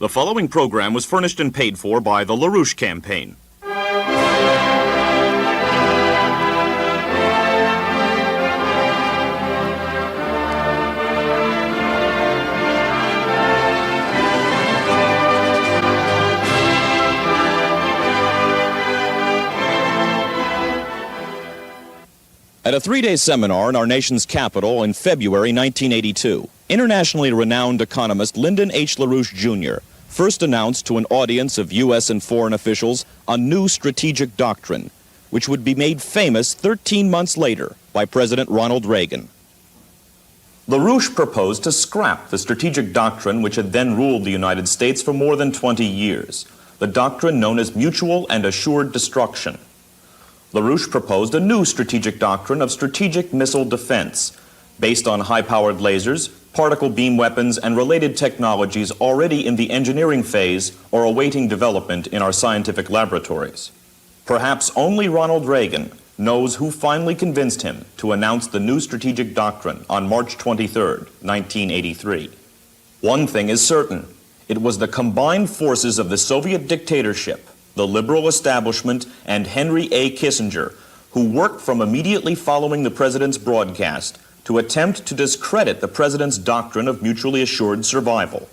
The following program was furnished and paid for by the LaRouche campaign. At a three-day seminar in our nation's capital in February 1982, internationally renowned economist Lyndon H. LaRouche, Jr. first announced to an audience of U.S. and foreign officials a new strategic doctrine, which would be made famous 13 months later by President Ronald Reagan. LaRouche proposed to scrap the strategic doctrine which had then ruled the United States for more than 20 years, the doctrine known as mutual and assured destruction. LaRouche proposed a new strategic doctrine of strategic missile defense, based on high-powered lasers, particle beam weapons, and related technologies already in the engineering phase or awaiting development in our scientific laboratories. Perhaps only Ronald Reagan knows who finally convinced him to announce the new strategic doctrine on March 23, 1983. One thing is certain: it was the combined forces of the Soviet dictatorship, the liberal establishment, and Henry A. Kissinger, who worked from immediately following the president's broadcast to attempt to discredit the president's doctrine of mutually assured survival.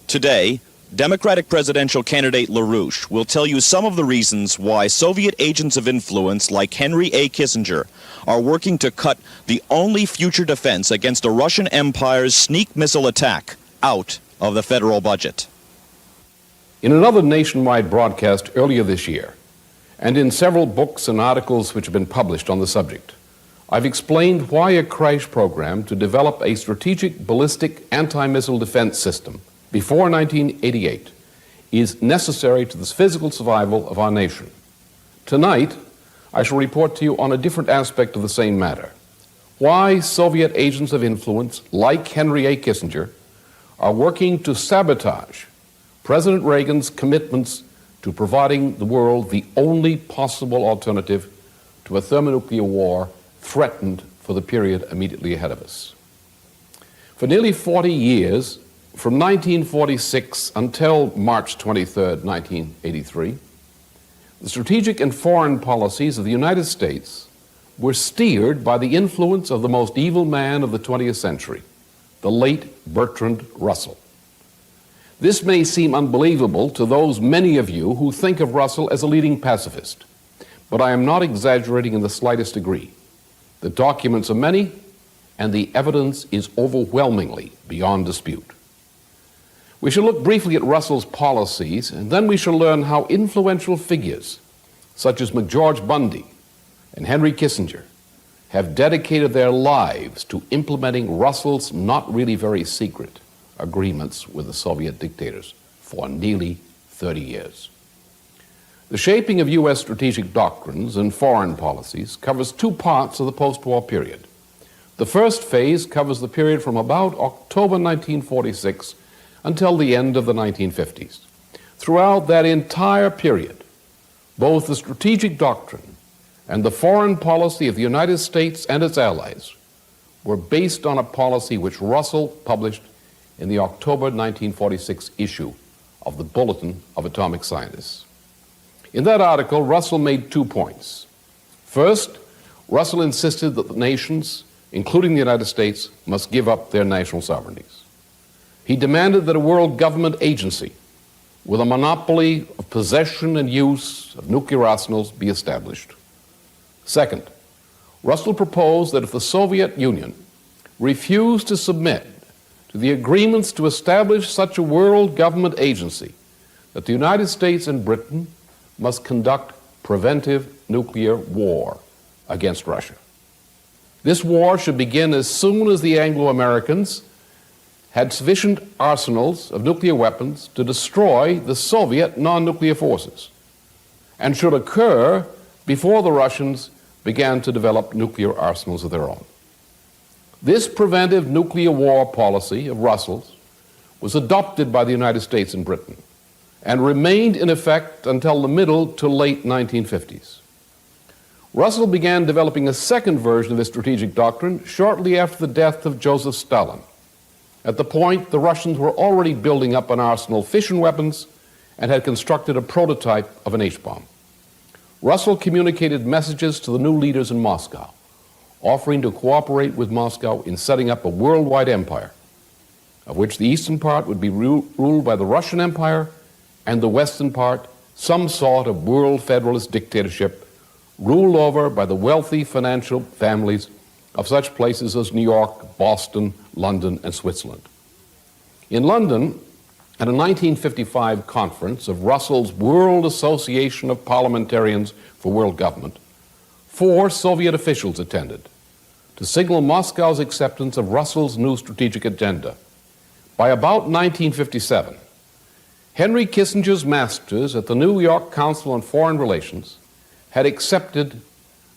Today, Democratic presidential candidate LaRouche will tell you some of the reasons why Soviet agents of influence like Henry A. Kissinger are working to cut the only future defense against a Russian empire's sneak missile attack out of the federal budget. In another nationwide broadcast earlier this year, and in several books and articles which have been published on the subject, I've explained why a crash program to develop a strategic ballistic anti-missile defense system before 1988 is necessary to the physical survival of our nation. Tonight, I shall report to you on a different aspect of the same matter: why Soviet agents of influence like Henry A. Kissinger are working to sabotage President Reagan's commitments to providing the world the only possible alternative to a thermonuclear war threatened for the period immediately ahead of us. For nearly 40 years, from 1946 until March 23, 1983, the strategic and foreign policies of the United States were steered by the influence of the most evil man of the 20th century, the late Bertrand Russell. This may seem unbelievable to those many of you who think of Russell as a leading pacifist, but I am not exaggerating in the slightest degree. The documents are many, and the evidence is overwhelmingly beyond dispute. We shall look briefly at Russell's policies, and then we shall learn how influential figures such as McGeorge Bundy and Henry Kissinger have dedicated their lives to implementing Russell's not really very secret agreements with the Soviet dictators for nearly 30 years. The shaping of U.S. strategic doctrines and foreign policies covers two parts of the post-war period. The first phase covers the period from about October 1946 until the end of the 1950s. Throughout that entire period, both the strategic doctrine and the foreign policy of the United States and its allies were based on a policy which Russell published in the October 1946 issue of the Bulletin of Atomic Scientists. In that article, Russell made 2 points. First, Russell insisted that the nations, including the United States, must give up their national sovereignties. He demanded that a world government agency with a monopoly of possession and use of nuclear arsenals be established. Second, Russell proposed that if the Soviet Union refused to submit to the agreements to establish such a world government agency, that the United States and Britain must conduct preventive nuclear war against Russia. This war should begin as soon as the Anglo-Americans had sufficient arsenals of nuclear weapons to destroy the Soviet non-nuclear forces, and should occur before the Russians began to develop nuclear arsenals of their own. This preventive nuclear war policy of Russell's was adopted by the United States and Britain and remained in effect until the middle to late 1950s. Russell began developing a second version of his strategic doctrine shortly after the death of Joseph Stalin. At the point, the Russians were already building up an arsenal of fission weapons and had constructed a prototype of an H-bomb. Russell communicated messages to the new leaders in Moscow, offering to cooperate with Moscow in setting up a worldwide empire, of which the eastern part would be ruled by the Russian Empire and the western part some sort of world federalist dictatorship ruled over by the wealthy financial families of such places as New York, Boston, London, and Switzerland. In London, at a 1955 conference of Russell's World Association of Parliamentarians for World Government, 4 Soviet officials attended to signal Moscow's acceptance of Russell's new strategic agenda. By about 1957, Henry Kissinger's masters at the New York Council on Foreign Relations had accepted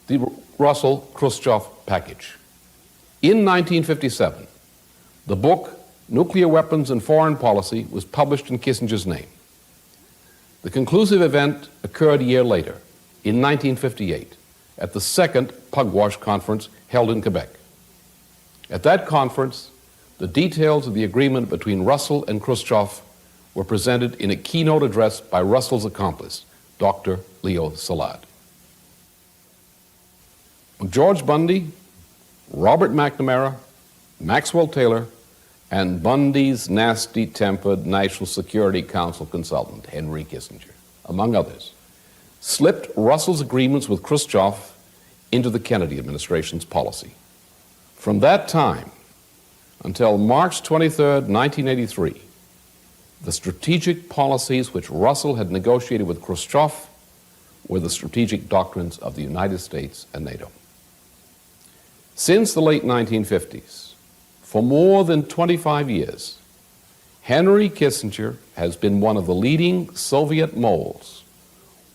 the Russell-Khrushchev package. In 1957, the book Nuclear Weapons and Foreign Policy was published in Kissinger's name. The conclusive event occurred a year later, in 1958, at the second Pugwash Conference held in Quebec. At that conference, the details of the agreement between Russell and Khrushchev were presented in a keynote address by Russell's accomplice, Dr. Leo Szilard. George Bundy, Robert McNamara, Maxwell Taylor, and Bundy's nasty-tempered National Security Council consultant, Henry Kissinger, among others, slipped Russell's agreements with Khrushchev into the Kennedy administration's policy. From that time until March 23, 1983, the strategic policies which Russell had negotiated with Khrushchev were the strategic doctrines of the United States and NATO. Since the late 1950s, for more than 25 years, Henry Kissinger has been one of the leading Soviet moles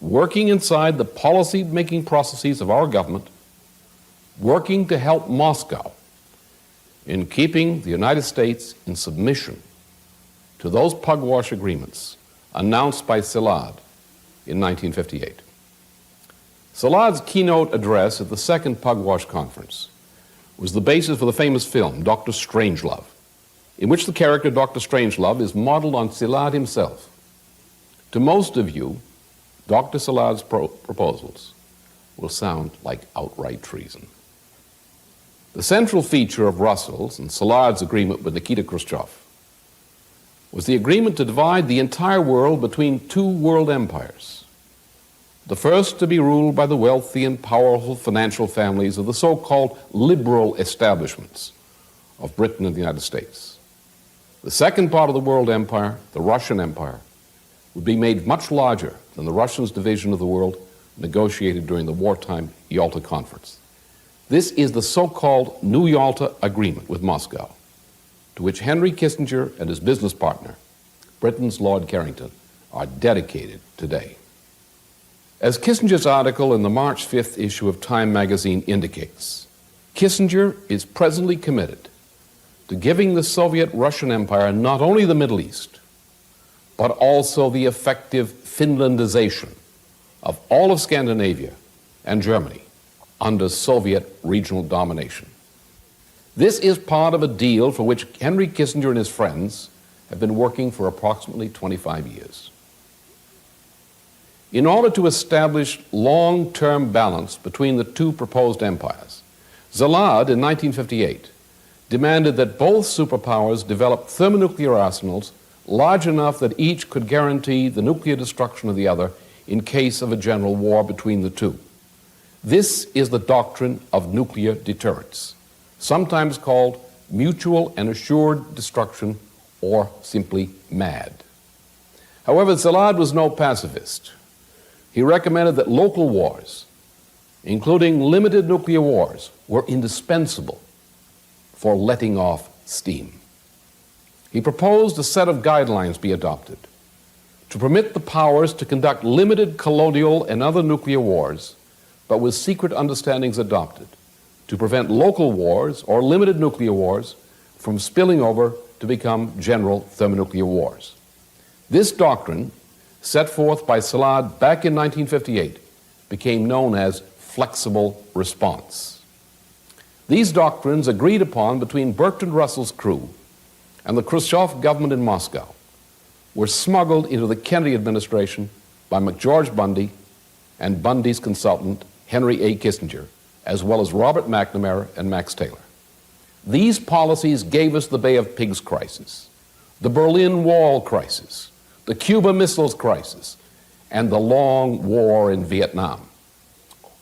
working inside the policy-making processes of our government, working to help Moscow in keeping the United States in submission to those Pugwash agreements announced by Szilard in 1958. Szilard's keynote address at the second Pugwash Conference was the basis for the famous film, Dr. Strangelove, in which the character Dr. Strangelove is modeled on Szilard himself. To most of you, Dr. Szilard's proposals will sound like outright treason. The central feature of Russell's and Szilard's agreement with Nikita Khrushchev was the agreement to divide the entire world between 2 world empires. The first to be ruled by the wealthy and powerful financial families of the so-called liberal establishments of Britain and the United States. The second part of the world empire, the Russian Empire, would be made much larger than the Russians' division of the world negotiated during the wartime Yalta Conference. This is the so-called New Yalta Agreement with Moscow, to which Henry Kissinger and his business partner, Britain's Lord Carrington, are dedicated today. As Kissinger's article in the March 5th issue of Time magazine indicates, Kissinger is presently committed to giving the Soviet-Russian Empire not only the Middle East, but also the effective Finlandization of all of Scandinavia and Germany under Soviet regional domination. This is part of a deal for which Henry Kissinger and his friends have been working for approximately 25 years. In order to establish long-term balance between the 2 proposed empires, Szilard in 1958 demanded that both superpowers develop thermonuclear arsenals large enough that each could guarantee the nuclear destruction of the other in case of a general war between the 2. This is the doctrine of nuclear deterrence, sometimes called mutual and assured destruction, or simply MAD. However, Szilard was no pacifist. He recommended that local wars, including limited nuclear wars, were indispensable for letting off steam. He proposed a set of guidelines be adopted to permit the powers to conduct limited colonial and other nuclear wars, but with secret understandings adopted to prevent local wars or limited nuclear wars from spilling over to become general thermonuclear wars. This doctrine, set forth by Szilard back in 1958, became known as flexible response. These doctrines, agreed upon between Bertrand Russell's crew and the Khrushchev government in Moscow were smuggled into the Kennedy administration by McGeorge Bundy and Bundy's consultant, Henry A. Kissinger, as well as Robert McNamara and Max Taylor. These policies gave us the Bay of Pigs crisis, the Berlin Wall crisis, the Cuba Missiles crisis, and the long war in Vietnam.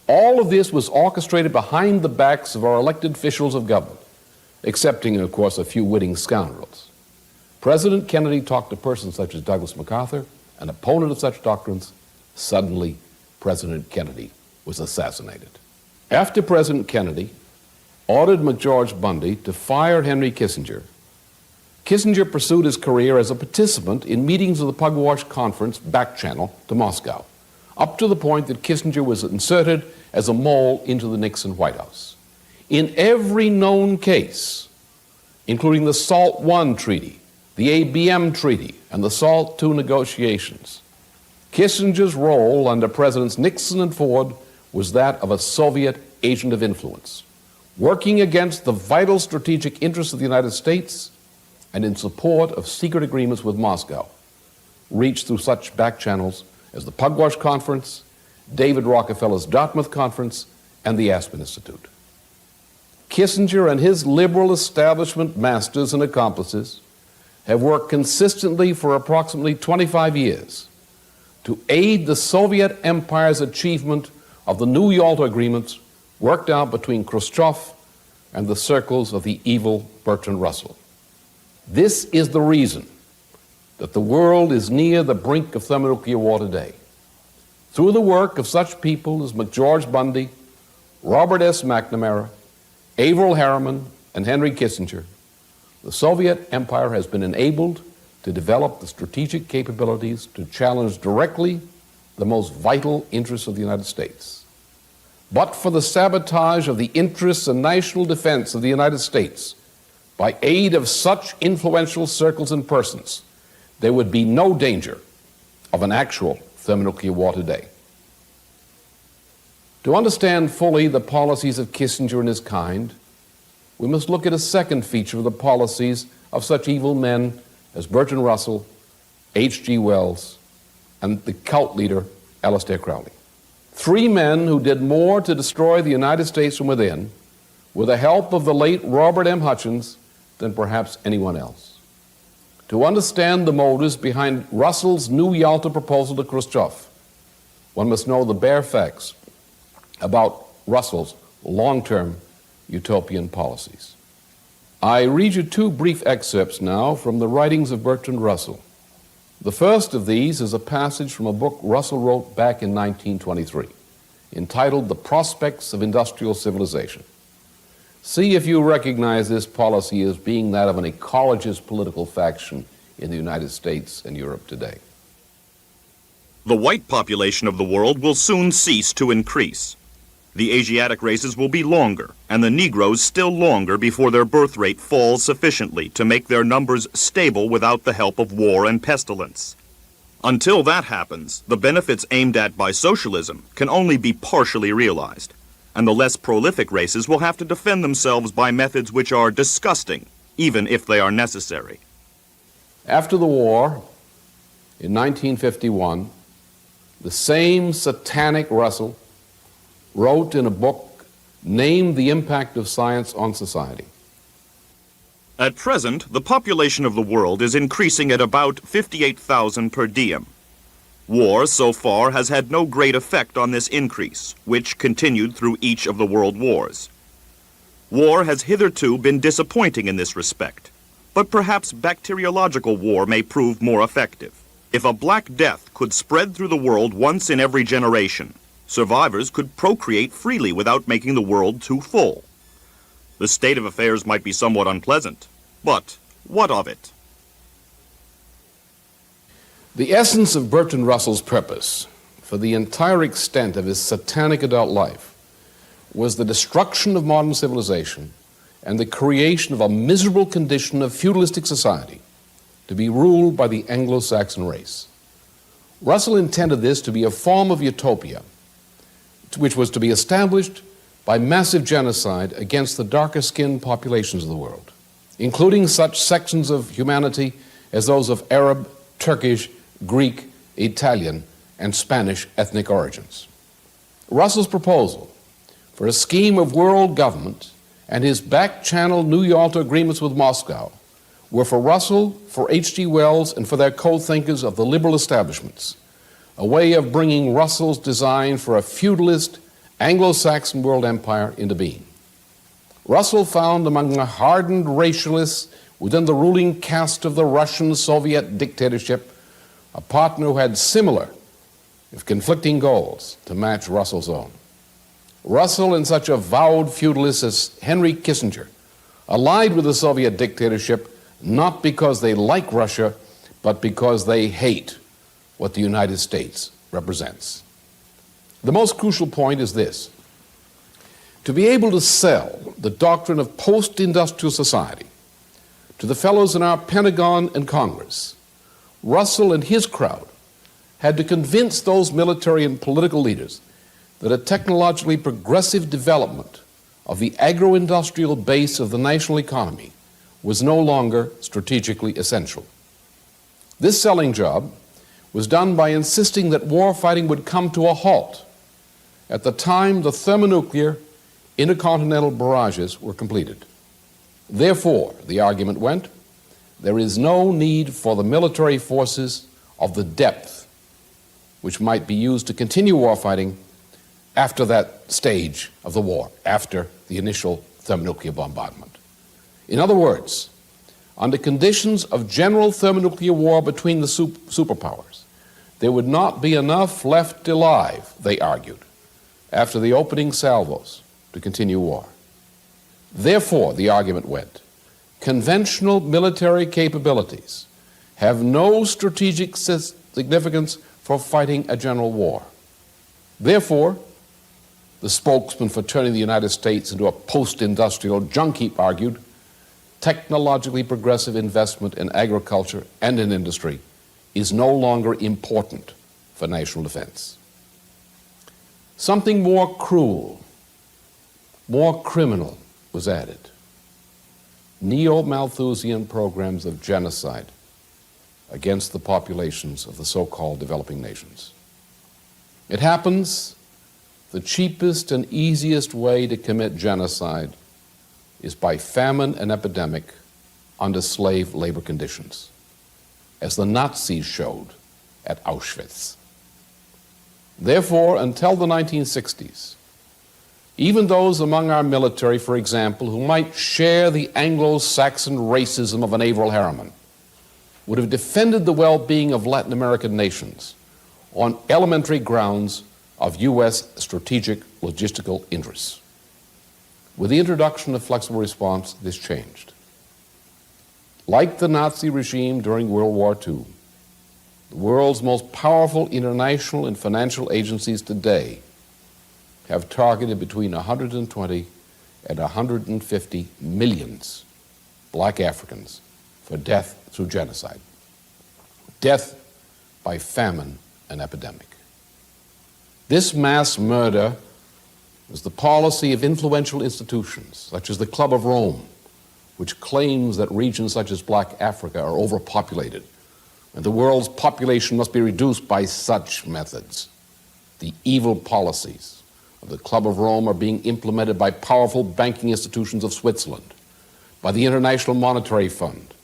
All of this was orchestrated behind the backs of our elected officials of government, excepting, of course, a few witting scoundrels. President Kennedy talked to persons such as Douglas MacArthur, an opponent of such doctrines. Suddenly, President Kennedy was assassinated. After President Kennedy ordered McGeorge Bundy to fire Henry Kissinger, Kissinger pursued his career as a participant in meetings of the Pugwash Conference back channel to Moscow, up to the point that Kissinger was inserted as a mole into the Nixon White House. In every known case, including the SALT I Treaty, the ABM Treaty, and the SALT II negotiations, Kissinger's role under Presidents Nixon and Ford was that of a Soviet agent of influence, working against the vital strategic interests of the United States and in support of secret agreements with Moscow, reached through such back channels as the Pugwash Conference, David Rockefeller's Dartmouth Conference, and the Aspen Institute. Kissinger and his liberal establishment masters and accomplices have worked consistently for approximately 25 years to aid the Soviet Empire's achievement of the New Yalta agreements worked out between Khrushchev and the circles of the evil Bertrand Russell. This is the reason that the world is near the brink of thermonuclear war today. Through the work of such people as McGeorge Bundy, Robert S. McNamara, Averell Harriman, and Henry Kissinger, the Soviet Empire has been enabled to develop the strategic capabilities to challenge directly the most vital interests of the United States. But for the sabotage of the interests and national defense of the United States by aid of such influential circles and persons, there would be no danger of an actual thermonuclear war today. To understand fully the policies of Kissinger and his kind, we must look at a second feature of the policies of such evil men as Bertrand Russell, H.G. Wells, and the cult leader Aleister Crowley. Three men who did more to destroy the United States from within, with the help of the late Robert M. Hutchins, than perhaps anyone else. To understand the motives behind Russell's New Yalta proposal to Khrushchev, one must know the bare facts about Russell's long-term utopian policies. I read you two brief excerpts now from the writings of Bertrand Russell. The first of these is a passage from a book Russell wrote back in 1923, entitled The Prospects of Industrial Civilization. See if you recognize this policy as being that of an ecologist political faction in the United States and Europe today. The white population of the world will soon cease to increase. The Asiatic races will be longer, and the Negroes still longer before their birth rate falls sufficiently to make their numbers stable without the help of war and pestilence. Until that happens, the benefits aimed at by socialism can only be partially realized, and the less prolific races will have to defend themselves by methods which are disgusting, even if they are necessary. After the war, in 1951, the same satanic Russell wrote in a book named The Impact of Science on Society. At present, the population of the world is increasing at about 58,000 per diem. War, so far, has had no great effect on this increase, which continued through each of the world wars. War has hitherto been disappointing in this respect, but perhaps bacteriological war may prove more effective. If a Black Death could spread through the world once in every generation, survivors could procreate freely without making the world too full. The state of affairs might be somewhat unpleasant, but what of it? The essence of Bertrand Russell's purpose for the entire extent of his satanic adult life was the destruction of modern civilization and the creation of a miserable condition of feudalistic society to be ruled by the Anglo-Saxon race. Russell intended this to be a form of utopia, which was to be established by massive genocide against the darker-skinned populations of the world. including such sections of humanity as those of Arab, Turkish, Greek, Italian, and Spanish ethnic origins. Russell's proposal for a scheme of world government and his back-channel New Yalta agreements with Moscow were for Russell, for H.G. Wells, and for their co-thinkers of the liberal establishments a way of bringing Russell's design for a feudalist Anglo-Saxon world empire into being. Russell found among the hardened racialists within the ruling caste of the Russian Soviet dictatorship a partner who had similar, if conflicting, goals to match Russell's own. Russell and such avowed feudalists as Henry Kissinger allied with the Soviet dictatorship not because they like Russia, but because they hate what the United States represents. The most crucial point is this: to be able to sell the doctrine of post-industrial society to the fellows in our Pentagon and Congress, Russell and his crowd had to convince those military and political leaders that a technologically progressive development of the agro-industrial base of the national economy was no longer strategically essential. This selling job was done by insisting that war fighting would come to a halt at the time the thermonuclear intercontinental barrages were completed. Therefore, the argument went, there is no need for the military forces of the depth which might be used to continue warfighting after that stage of the war, after the initial thermonuclear bombardment. In other words, under conditions of general thermonuclear war between the superpowers, there would not be enough left alive, they argued, after the opening salvos to continue war. Therefore, the argument went, conventional military capabilities have no strategic significance for fighting a general war. Therefore, the spokesman for turning the United States into a post-industrial junk heap argued, technologically progressive investment in agriculture and in industry is no longer important for national defense. Something more cruel, more criminal was added. Neo-Malthusian programs of genocide against the populations of the so-called developing nations. It happens the cheapest and easiest way to commit genocide is by famine and epidemic under slave labor conditions, as the Nazis showed at Auschwitz. Therefore, until the 1960s, even those among our military, for example, who might share the Anglo-Saxon racism of an Averell Harriman, would have defended the well-being of Latin American nations on elementary grounds of U.S. strategic logistical interests. With the introduction of flexible response, this changed. Like the Nazi regime during World War II, the world's most powerful international and financial agencies today have targeted between 120 and 150 million black Africans for death through genocide, death by famine and epidemic. This mass murder was the policy of influential institutions, such as the Club of Rome, which claims that regions such as Black Africa are overpopulated, and the world's population must be reduced by such methods. The evil policies of the Club of Rome are being implemented by powerful banking institutions of Switzerland, by the International Monetary Fund,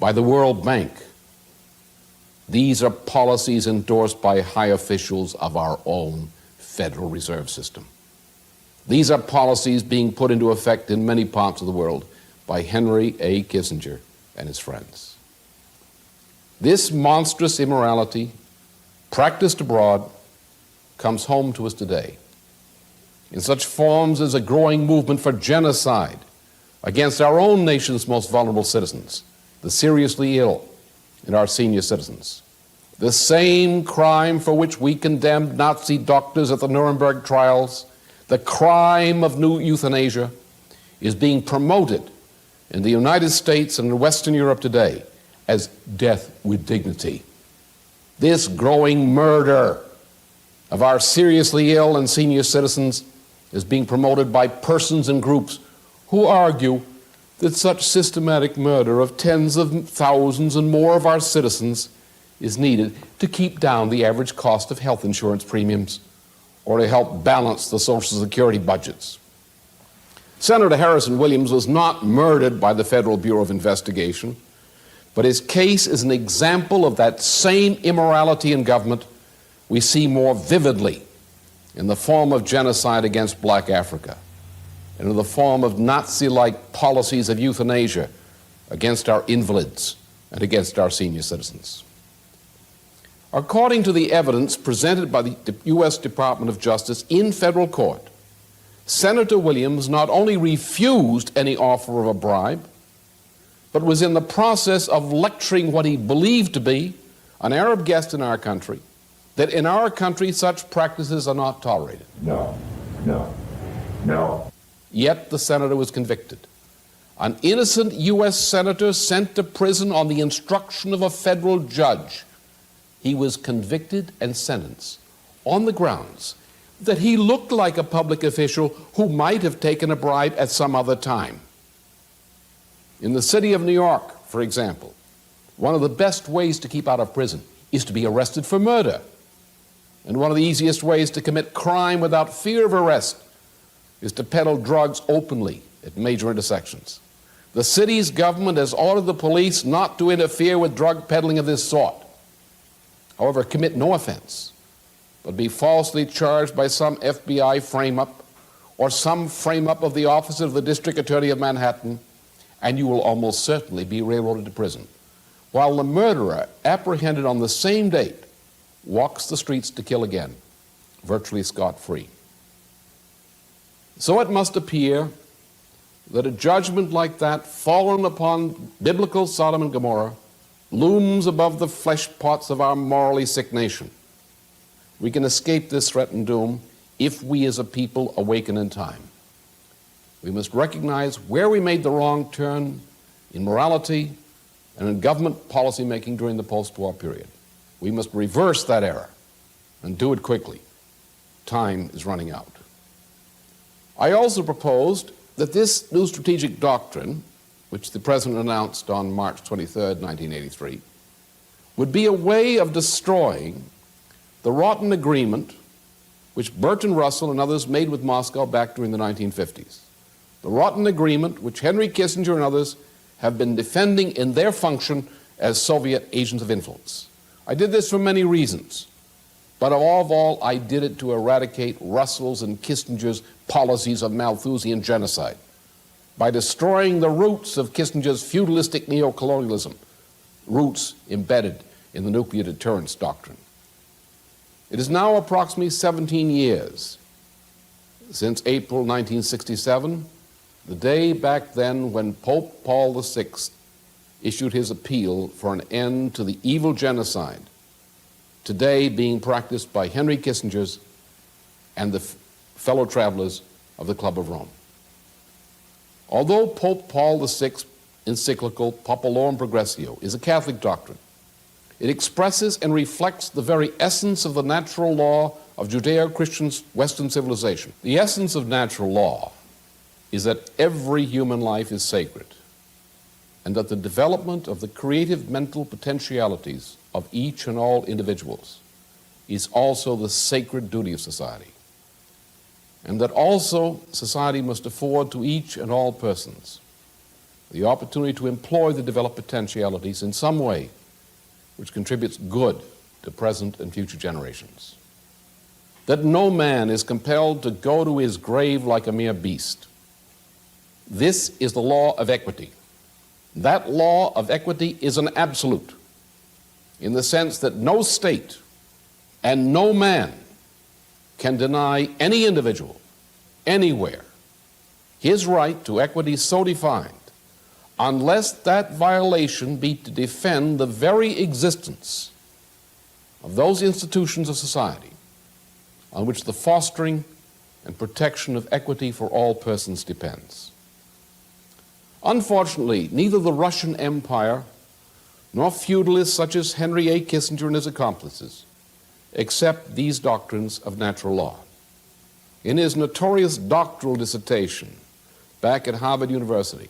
by the World Bank. These are policies endorsed by high officials of our own Federal Reserve System. These are policies being put into effect in many parts of the world by Henry A. Kissinger and his friends. This monstrous immorality, practiced abroad, comes home to us today in such forms as a growing movement for genocide against our own nation's most vulnerable citizens, the seriously ill and our senior citizens. The same crime for which we condemned Nazi doctors at the Nuremberg trials, the crime of new euthanasia, is being promoted in the United States and in Western Europe today as death with dignity. This growing murder of our seriously ill and senior citizens is being promoted by persons and groups who argue that such systematic murder of tens of thousands and more of our citizens is needed to keep down the average cost of health insurance premiums or to help balance the Social Security budgets. Senator Harrison Williams was not murdered by the Federal Bureau of Investigation, but his case is an example of that same immorality in government we see more vividly in the form of genocide against black Africa and in the form of Nazi-like policies of euthanasia against our invalids and against our senior citizens. According to the evidence presented by the U.S. Department of Justice in federal court, Senator Williams not only refused any offer of a bribe, but was in the process of lecturing what he believed to be an Arab guest in our country, that in our country such practices are not tolerated. No, no, no. Yet the senator was convicted. An innocent U.S. senator sent to prison on the instruction of a federal judge. He was convicted and sentenced on the grounds that he looked like a public official who might have taken a bribe at some other time. In the city of New York, for example, one of the best ways to keep out of prison is to be arrested for murder. And one of the easiest ways to commit crime without fear of arrest is to peddle drugs openly at major intersections. The city's government has ordered the police not to interfere with drug peddling of this sort. However, commit no offense, but be falsely charged by some FBI frame-up or some frame-up of the office of the District Attorney of Manhattan, and you will almost certainly be railroaded to prison, while the murderer, apprehended on the same date, walks the streets to kill again, virtually scot-free. So it must appear that a judgment like that, fallen upon biblical Sodom and Gomorrah, looms above the flesh pots of our morally sick nation. We can escape this threatened doom if we as a people awaken in time. We must recognize where we made the wrong turn in morality and in government policy making during the post-war period. We must reverse that error and do it quickly. Time is running out. I also proposed that this new strategic doctrine, which the President announced on March 23, 1983, would be a way of destroying the rotten agreement which Bertrand Russell and others made with Moscow back during the 1950s. The rotten agreement which Henry Kissinger and others have been defending in their function as Soviet agents of influence. I did this for many reasons, but above all, I did it to eradicate Russell's and Kissinger's policies of Malthusian genocide by destroying the roots of Kissinger's feudalistic neo-colonialism, roots embedded in the nuclear deterrence doctrine. It is now approximately 17 years since April 1967, the day back then when Pope Paul VI issued his appeal for an end to the evil genocide today being practiced by Henry Kissinger's and the fellow travelers of the Club of Rome. Although Pope Paul VI's encyclical Populorum Progressio is a Catholic doctrine, it expresses and reflects the very essence of the natural law of Judeo-Christian Western civilization. The essence of natural law is that every human life is sacred, and that the development of the creative mental potentialities of each and all individuals is also the sacred duty of society, and that also society must afford to each and all persons the opportunity to employ the developed potentialities in some way which contributes good to present and future generations. That no man is compelled to go to his grave like a mere beast. This is the law of equity. That law of equity is an absolute, in the sense that no state and no man can deny any individual, anywhere, his right to equity so defined, unless that violation be to defend the very existence of those institutions of society on which the fostering and protection of equity for all persons depends. Unfortunately, neither the Russian Empire nor feudalists such as Henry A. Kissinger and his accomplices accept these doctrines of natural law. In his notorious doctoral dissertation back at Harvard University,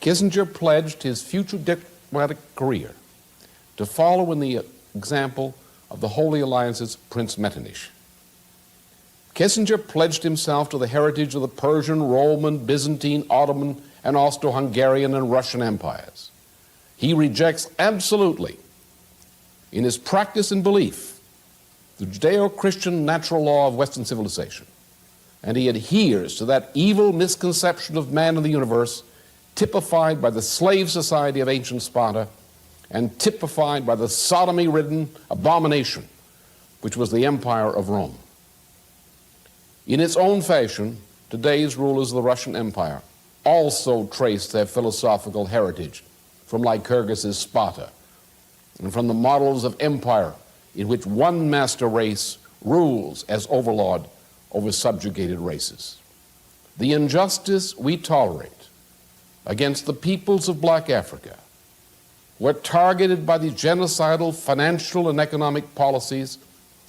Kissinger pledged his future diplomatic career to follow in the example of the Holy Alliance's Prince Metternich. Kissinger pledged himself to the heritage of the Persian, Roman, Byzantine, Ottoman, and Austro-Hungarian and Russian empires. He rejects absolutely, in his practice and belief, the Judeo-Christian natural law of Western civilization, and he adheres to that evil misconception of man and the universe typified by the slave society of ancient Sparta and typified by the sodomy-ridden abomination which was the empire of Rome. In its own fashion, today's rulers of the Russian Empire also trace their philosophical heritage from Lycurgus's Sparta and from the models of empire in which one master race rules as overlord over subjugated races. The injustice we tolerate against the peoples of Black Africa were targeted by the genocidal financial and economic policies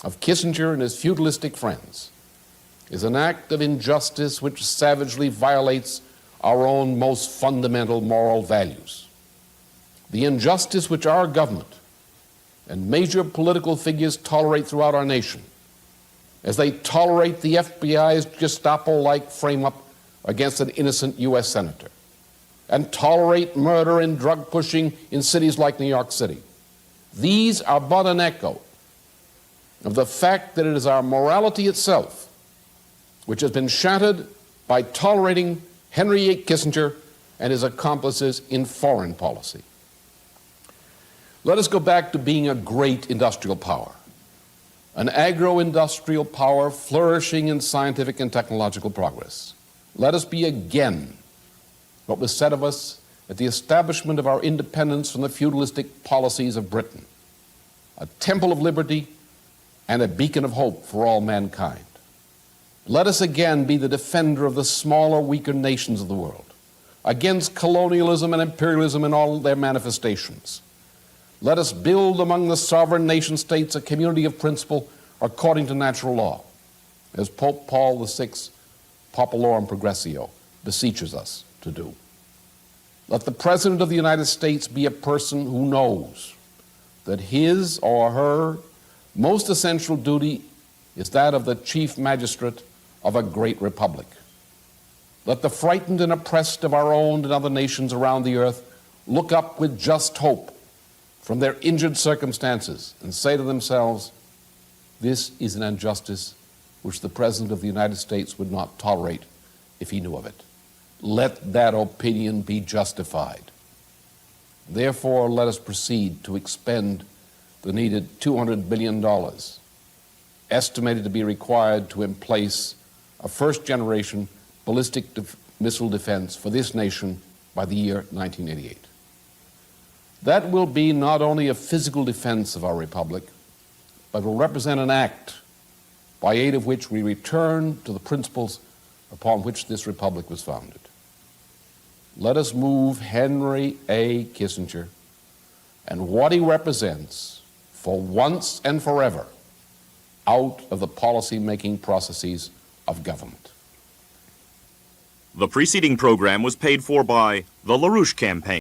of Kissinger and his feudalistic friends is an act of injustice which savagely violates our own most fundamental moral values. The injustice which our government and major political figures tolerate throughout our nation, as they tolerate the FBI's Gestapo-like frame-up against an innocent U.S. senator, and tolerate murder and drug pushing in cities like New York City. These are but an echo of the fact that it is our morality itself which has been shattered by tolerating Henry A. Kissinger and his accomplices in foreign policy. Let us go back to being a great industrial power, an agro-industrial power flourishing in scientific and technological progress. Let us be again what was said of us at the establishment of our independence from the feudalistic policies of Britain, a temple of liberty and a beacon of hope for all mankind. Let us again be the defender of the smaller, weaker nations of the world against colonialism and imperialism in all their manifestations. Let us build among the sovereign nation states a community of principle according to natural law, as Pope Paul VI, Populorum Progressio, beseeches us to do. Let the President of the United States be a person who knows that his or her most essential duty is that of the chief magistrate of a great republic. Let the frightened and oppressed of our own and other nations around the earth look up with just hope from their injured circumstances and say to themselves, this is an injustice which the President of the United States would not tolerate if he knew of it. Let that opinion be justified. Therefore, let us proceed to expend the needed $200 billion estimated to be required to emplace a first-generation ballistic missile defense for this nation by the year 1988. That will be not only a physical defense of our republic, but will represent an act by aid of which we return to the principles upon which this republic was founded. Let us move Henry A. Kissinger and what he represents for once and forever out of the policy-making processes of government. The preceding program was paid for by the LaRouche Campaign.